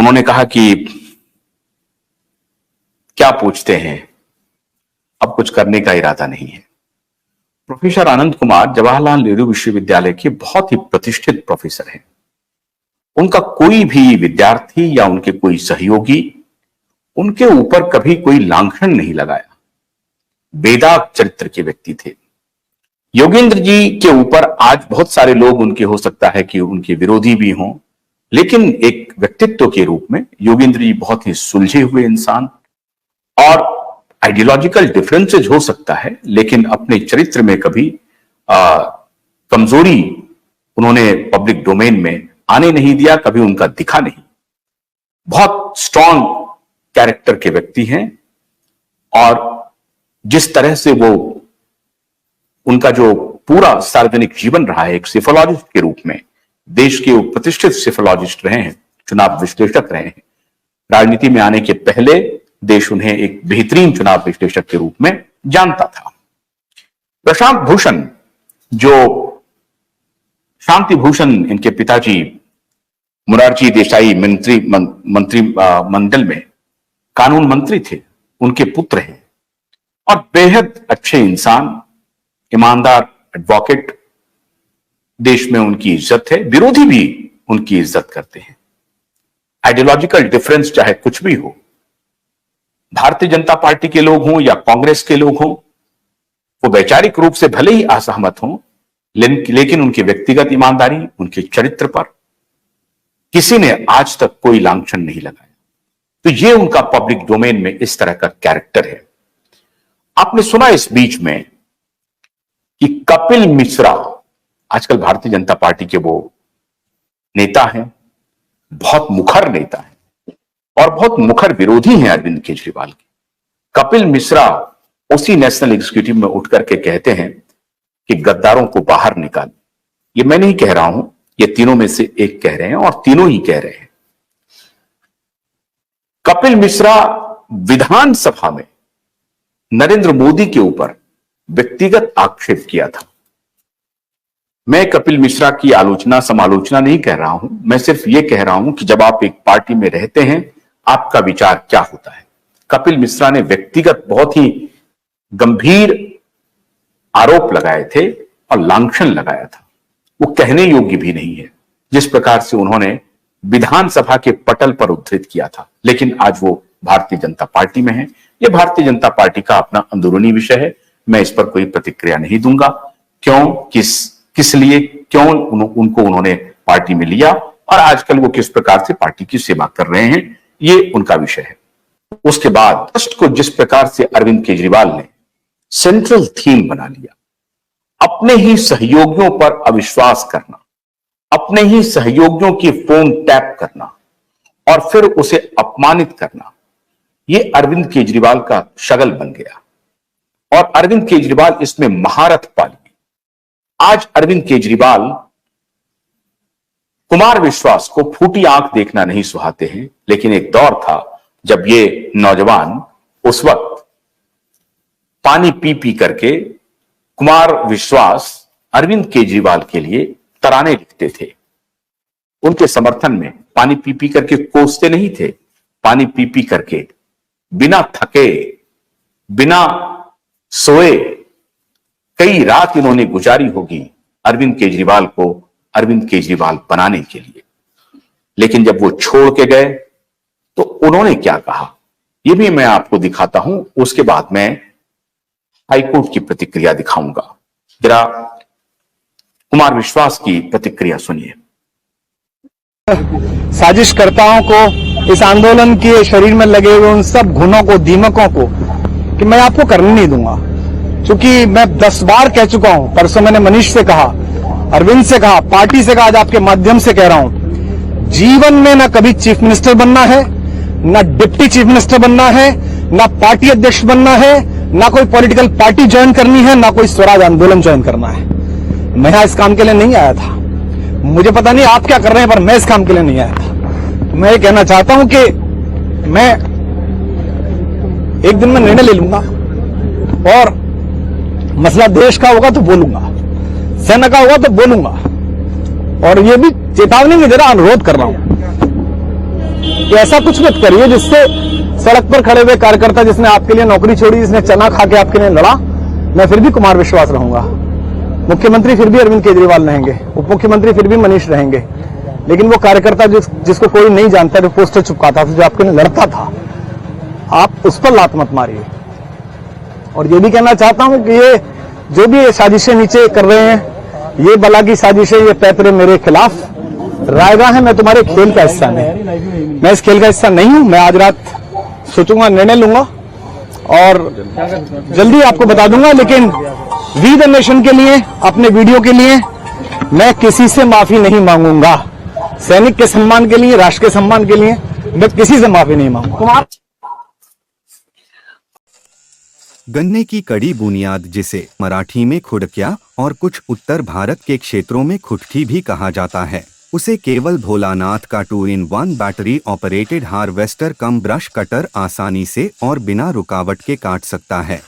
उन्होंने कहा कि क्या पूछते हैं, अब कुछ करने का इरादा नहीं है। प्रोफेसर आनंद कुमार जवाहरलाल नेहरू विश्वविद्यालय के बहुत ही प्रतिष्ठित प्रोफेसर हैं। उनका कोई भी विद्यार्थी या उनके कोई सहयोगी उनके ऊपर कभी कोई लांछन नहीं लगाया। बेदाग चरित्र के व्यक्ति थे। योगेंद्र जी के ऊपर आज बहुत सारे लोग उनके हो सकता है कि उनके विरोधी भी हों, लेकिन एक व्यक्तित्व के रूप में योगेंद्र जी बहुत ही सुलझे हुए इंसान, और आइडियोलॉजिकल डिफरेंसेज हो सकता है लेकिन अपने चरित्र में कभी कमजोरी उन्होंने पब्लिक डोमेन में आने नहीं दिया, कभी उनका दिखा नहीं। बहुत स्ट्रांग कैरेक्टर के व्यक्ति हैं, और जिस तरह से वो उनका जो पूरा सार्वजनिक जीवन रहा है, एक सिफोलॉजिस्ट के रूप में, देश के प्रतिष्ठित सिफोलॉजिस्ट रहे हैं, चुनाव विश्लेषक रहे हैं। राजनीति में आने के पहले देश उन्हें एक बेहतरीन चुनाव विश्लेषक के रूप में जानता था। प्रशांत भूषण, जो शांति भूषण इनके पिताजी मुरारजी देसाई मंत्रिमंडल में कानून मंत्री थे, उनके पुत्र हैं, और बेहद अच्छे इंसान, ईमानदार एडवोकेट। देश में उनकी इज्जत है, विरोधी भी उनकी इज्जत करते हैं। आइडियोलॉजिकल डिफरेंस चाहे कुछ भी हो, भारतीय जनता पार्टी के लोग हों या कांग्रेस के लोग हों, वो वैचारिक रूप से भले ही असहमत हों, लेकिन उनकी व्यक्तिगत ईमानदारी, उनके चरित्र पर किसी ने आज तक कोई लांछन नहीं लगाया। तो ये उनका पब्लिक डोमेन में इस तरह का कैरेक्टर है। आपने सुना इस बीच में कि कपिल मिश्रा आजकल भारतीय जनता पार्टी के वो नेता हैं, बहुत मुखर नेता हैं और बहुत मुखर विरोधी हैं अरविंद केजरीवाल के। कपिल मिश्रा उसी नेशनल एग्जीक्यूटिव में उठ करके कहते हैं कि गद्दारों को बाहर निकाल। ये मैं नहीं कह रहा हूं, ये तीनों में से एक कह रहे हैं, और तीनों ही कह रहे हैं। कपिल मिश्रा विधानसभा में नरेंद्र मोदी के ऊपर व्यक्तिगत आक्षेप किया था। मैं कपिल मिश्रा की आलोचना समालोचना नहीं कह रहा हूं, मैं सिर्फ यह कह रहा हूं कि जब आप एक पार्टी में रहते हैं, आपका विचार क्या होता है। कपिल मिश्रा ने व्यक्तिगत बहुत ही गंभीर आरोप लगाए थे और लांछन लगाया था। वो कहने योग्य भी नहीं है, जिस प्रकार से उन्होंने विधानसभा के पटल पर उद्धृत किया था। लेकिन आज वो भारतीय जनता पार्टी में है। ये भारतीय जनता पार्टी का अपना अंदरूनी विषय है, मैं इस पर कोई प्रतिक्रिया नहीं दूंगा। क्यों, किस लिए, क्यों उनको उन्होंने पार्टी में लिया और आजकल वो किस प्रकार से पार्टी की सेवा कर रहे हैं, ये उनका विषय है। उसके बाद ट्रस्ट को जिस प्रकार से अरविंद केजरीवाल ने सेंट्रल थीम बना लिया, अपने ही सहयोगियों पर अविश्वास करना, अपने ही सहयोगियों की फोन टैप करना और फिर उसे अपमानित करना, ये अरविंद केजरीवाल का शगल बन गया और अरविंद केजरीवाल इसमें महारत पा ली। आज अरविंद केजरीवाल कुमार विश्वास को फूटी आंख देखना नहीं सुहाते हैं, लेकिन एक दौर था जब ये नौजवान उस वक्त पानी पी पी करके कुमार विश्वास अरविंद केजरीवाल के लिए तराने लिखते थे। उनके समर्थन में पानी पी पी करके कोसते नहीं थे, पानी पी पी करके बिना थके, बिना सोए कई रात इन्होंने गुजारी होगी अरविंद केजरीवाल को अरविंद केजरीवाल बनाने के लिए। लेकिन जब वो छोड़ के गए तो उन्होंने क्या कहा, ये भी मैं आपको दिखाता हूं। उसके बाद मैं हाईकोर्ट की प्रतिक्रिया दिखाऊंगा। जरा कुमार विश्वास की प्रतिक्रिया सुनिए। साजिशकर्ताओं को, इस आंदोलन के शरीर में लगे हुए उन सब घुनों को, दीमकों को कि मैं आपको करने नहीं दूंगा। क्योंकि मैं 10 बार कह चुका हूं, परसों मैंने मनीष से कहा, अरविंद से कहा, पार्टी से कहा, आज आपके माध्यम से कह रहा हूं, जीवन में ना कभी चीफ मिनिस्टर बनना है, ना डिप्टी चीफ मिनिस्टर बनना है, ना पार्टी अध्यक्ष बनना है, ना कोई पॉलिटिकल पार्टी ज्वाइन करनी है, ना कोई स्वराज आंदोलन ज्वाइन करना है। मैं यहां इस काम के लिए नहीं आया था। मुझे पता नहीं आप क्या कर रहे हैं, पर मैं इस काम के लिए नहीं आया था। तो मैं ये कहना चाहता हूं कि मैं एक दिन में निर्णय ले लूंगा और मसला देश का होगा तो बोलूंगा, सेना का होगा तो बोलूंगा। और ये भी चेतावनी में जरा अनुरोध कर रहा हूं, कि ऐसा कुछ मत करिए जिससे सड़क पर खड़े हुए कार्यकर्ता जिसने आपके लिए नौकरी छोड़ी, जिसने चना खा के आपके लिए लड़ा, मैं फिर भी कुमार विश्वास रहूंगा, मुख्यमंत्री फिर भी अरविंद केजरीवाल रहेंगे, उप मुख्यमंत्री फिर भी मनीष रहेंगे, लेकिन वो कार्यकर्ता जिसको कोई नहीं जानता, जो पोस्टर चिपकाता था, जो आपके लिए लड़ता था, आप उस पर लात मत मारिए। और ये भी कहना चाहता हूं कि ये जो भी ये साजिशें नीचे कर रहे हैं, ये बला की साजिशें, ये पैतरे मेरे खिलाफ, रायगा है, मैं तुम्हारे खेल का हिस्सा नहीं, मैं इस खेल का हिस्सा नहीं हूं। मैं आज रात सोचूंगा, निर्णय लूंगा और जल्दी आपको बता दूंगा, लेकिन वी द नेशन के लिए, अपने वीडियो के लिए मैं किसी से माफी नहीं मांगूंगा। सैनिक के सम्मान के लिए, राष्ट्र के सम्मान के लिए मैं किसी से माफी नहीं मांगूंगा। गन्ने की कड़ी बुनियाद, जिसे मराठी में खुडक्या और कुछ उत्तर भारत के क्षेत्रों में खुटकी भी कहा जाता है, उसे केवल भोलानाथ का 2-in-1 बैटरी ऑपरेटेड हार्वेस्टर कम ब्रश कटर आसानी से और बिना रुकावट के काट सकता है।